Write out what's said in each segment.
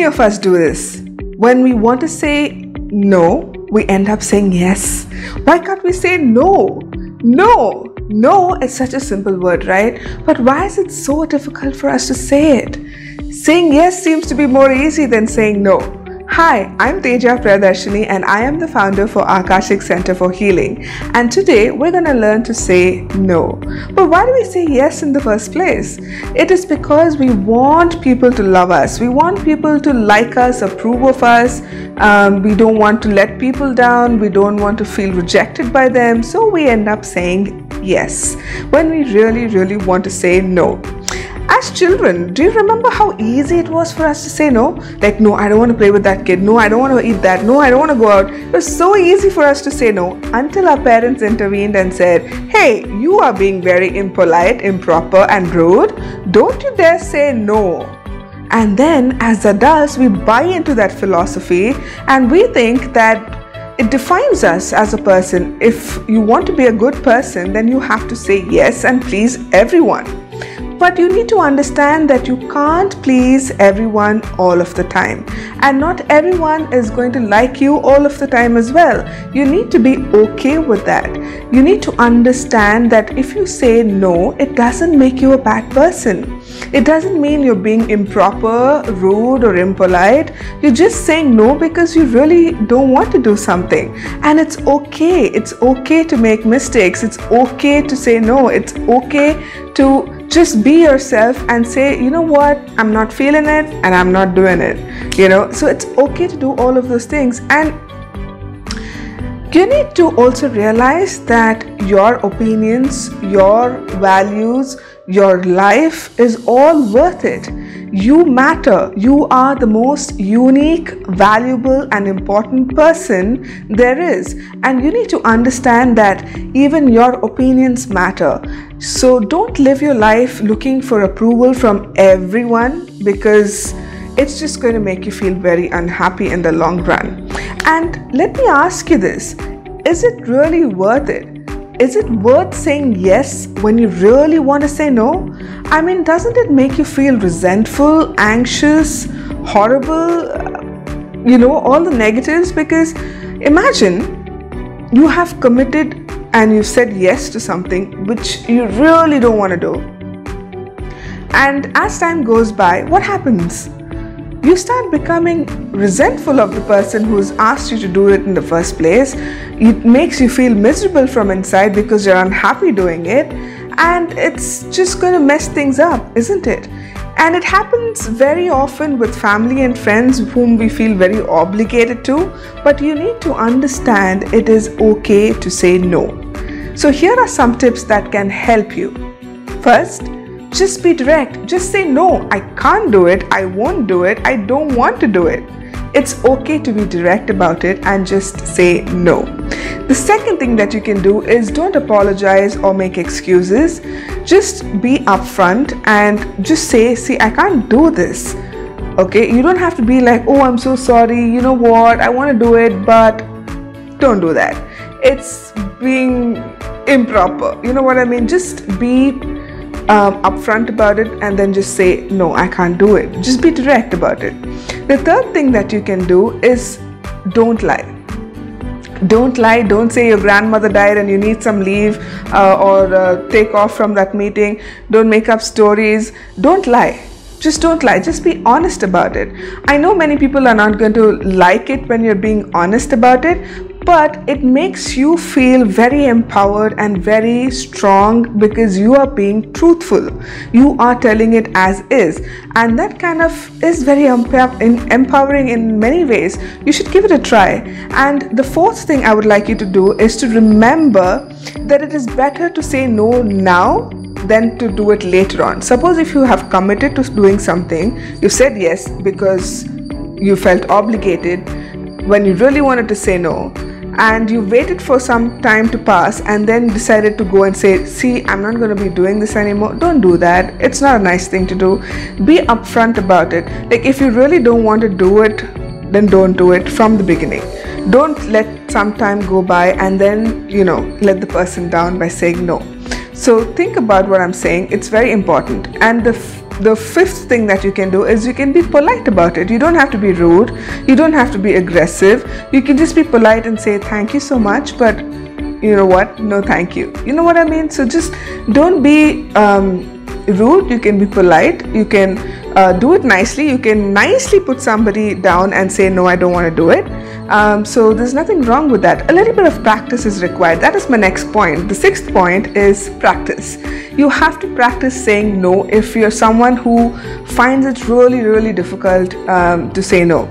many of us do this? When we want to say no, we end up saying yes. Why can't we say no? No. No is such a simple word, right? But why is it so difficult for us to say it? Saying yes seems to be more easy than saying no. Hi, I'm Teja Priyadarshini and I am the founder for Akashic Center for Healing. And today we're going to learn to say no. But why do we say yes in the first place? It is because we want people to love us. We want people to like us, approve of us. We don't want to let people down. We don't want to feel rejected by them. So we end up saying yes when we really want to say no. As children, do you remember how easy it was for us to say no? Like, no, I don't want to play with that kid. No, I don't want to eat that. No, I don't want to go out. It was so easy for us to say no until our parents intervened and said, hey, you are being very impolite, improper and rude. Don't you dare say no. And then as adults, we buy into that philosophy and we think that it defines us as a person. If you want to be a good person, then you have to say yes and please everyone. But you need to understand that you can't please everyone all of the time. And not everyone is going to like you all of the time as well. You need to be okay with that. You need to understand that if you say no, it doesn't make you a bad person. It doesn't mean you're being improper, rude or impolite. You're just saying no because you really don't want to do something. And it's okay. It's okay to make mistakes. It's okay to say no. It's okay to just be yourself and say, you know what, I'm not feeling it and I'm not doing it. So it's okay to do all of those things. And you need to also realize that your opinions, your values, your life is all worth it. You matter. You are the most unique, valuable and important person there is. And you need to understand that even your opinions matter. So don't live your life looking for approval from everyone, because it's just going to make you feel very unhappy in the long run. And let me ask you this, is it really worth it? Is it worth saying yes when you really want to say no? I mean, doesn't it make you feel resentful, anxious, horrible, all the negatives? Because imagine you have committed and you said yes to something which you really don't want to do. And as time goes by, what happens? You start becoming resentful of the person who's asked you to do it in the first place. It makes you feel miserable from inside because you're unhappy doing it, and it's just going to mess things up, isn't it? And it happens very often with family and friends whom we feel very obligated to, but you need to understand it is okay to say no. So here are some tips that can help you. First, just be direct. Just say no, I can't do it, I won't do it, I don't want to do it. It's okay to be direct about it and just say no. The second thing that you can do is don't apologize or make excuses. Just be upfront and just say, see, I can't do this. Okay, you don't have to be like, oh, I'm so sorry, you know what, I want to do it, but don't do that. It's being improper, you know what I mean? Just be upfront about it and then just say, no, I can't do it. Just be direct about it. The third thing that you can do is don't lie. Don't lie. Don't say your grandmother died and you need some leave or take off from that meeting. Don't make up stories. Don't lie. Just don't lie. Just be honest about it. I know many people are not going to like it when you're being honest about it, but it makes you feel very empowered and very strong because you are being truthful. You are telling it as is, and that kind of is very empowering in many ways. You should give it a try. And the fourth thing I would like you to do is to remember that it is better to say no now than to do it later on. Suppose if you have committed to doing something, you said yes because you felt obligated when you really wanted to say no, and you waited for some time to pass and then decided to go and say, see, I'm not going to be doing this anymore. Don't do that. It's not a nice thing to do. Be upfront about it. Like, if you really don't want to do it, then don't do it from the beginning. Don't let some time go by and then, let the person down by saying no. So think about what I'm saying. It's very important. And the the fifth thing that you can do is you can be polite about it. You don't have to be rude. You don't have to be aggressive. You can just be polite and say thank you so much, but you know what? No, thank you. You know what I mean? So just don't be rude. You can be polite. You can do it nicely. You can nicely put somebody down and say, no, I don't want to do it. So there's nothing wrong with that. A little bit of practice is required. That is my next point. The sixth point is practice. You have to practice saying no if you're someone who finds it really, really difficult to say no.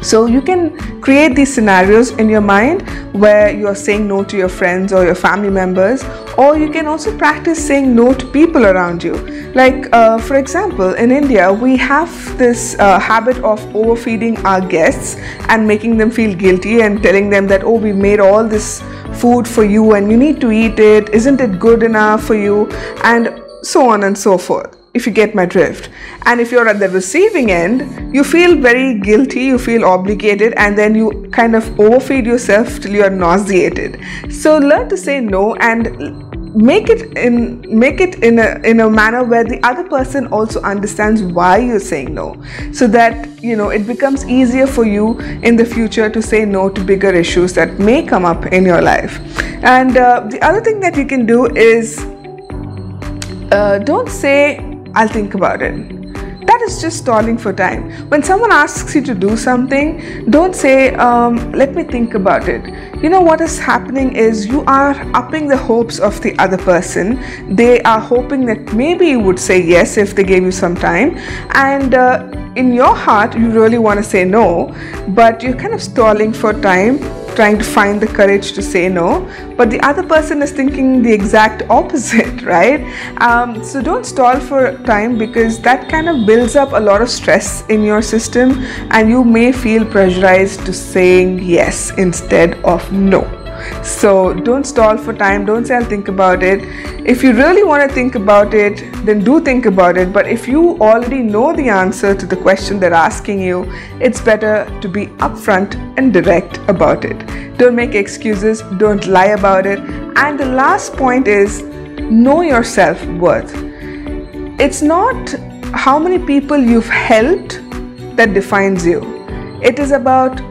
So you can create these scenarios in your mind where you're saying no to your friends or your family members, or you can also practice saying no to people around you. Like for example, in India, we have this habit of overfeeding our guests and making them feel guilty and telling them that, oh, we made all this food for you and you need to eat it. Isn't it good enough for you? And so on and so forth. If you get my drift. And if you're at the receiving end, you feel very guilty, you feel obligated, and then you kind of overfeed yourself till you're nauseated. So learn to say no and make it in a manner where the other person also understands why you're saying no, so that it becomes easier for you in the future to say no to bigger issues that may come up in your life. And the other thing that you can do is don't say I'll think about it. That is just stalling for time. When someone asks you to do something, don't say let me think about it. What is happening is you are upping the hopes of the other person. They are hoping that maybe you would say yes if they gave you some time, and in your heart you really want to say no, but you're kind of stalling for time, trying to find the courage to say no, but the other person is thinking the exact opposite, right? So don't stall for time, because that kind of builds up a lot of stress in your system and you may feel pressurized to saying yes instead of no. So don't stall for time. Don't say I'll think about it. If you really want to think about it, then do think about it. But if you already know the answer to the question they're asking you, it's better to be upfront and direct about it. Don't make excuses. Don't lie about it. And the last point is know your self-worth. It's not how many people you've helped that defines you. It is about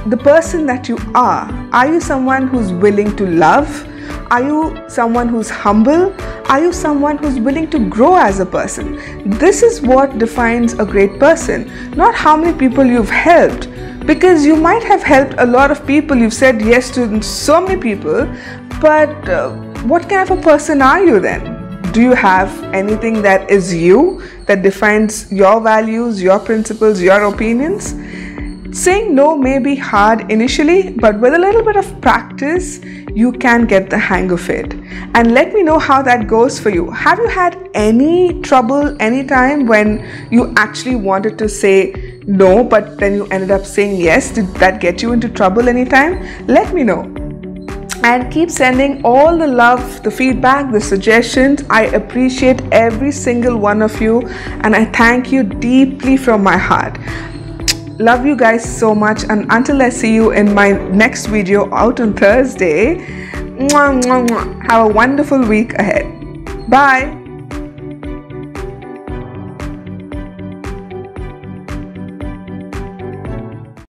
the person that you are. Are you someone who's willing to love? Are you someone who's humble? Are you someone who's willing to grow as a person? This is what defines a great person, not how many people you've helped. Because you might have helped a lot of people, you've said yes to so many people, but what kind of a person are you then? Do you have anything that is you, that defines your values, your principles, your opinions? Saying no may be hard initially, but with a little bit of practice, you can get the hang of it. And let me know how that goes for you. Have you had any trouble any time when you actually wanted to say no, but then you ended up saying yes? Did that get you into trouble anytime? Let me know. And keep sending all the love, the feedback, the suggestions. I appreciate every single one of you, and I thank you deeply from my heart. Love you guys so much, and until I see you in my next video out on Thursday, have a wonderful week ahead. Bye.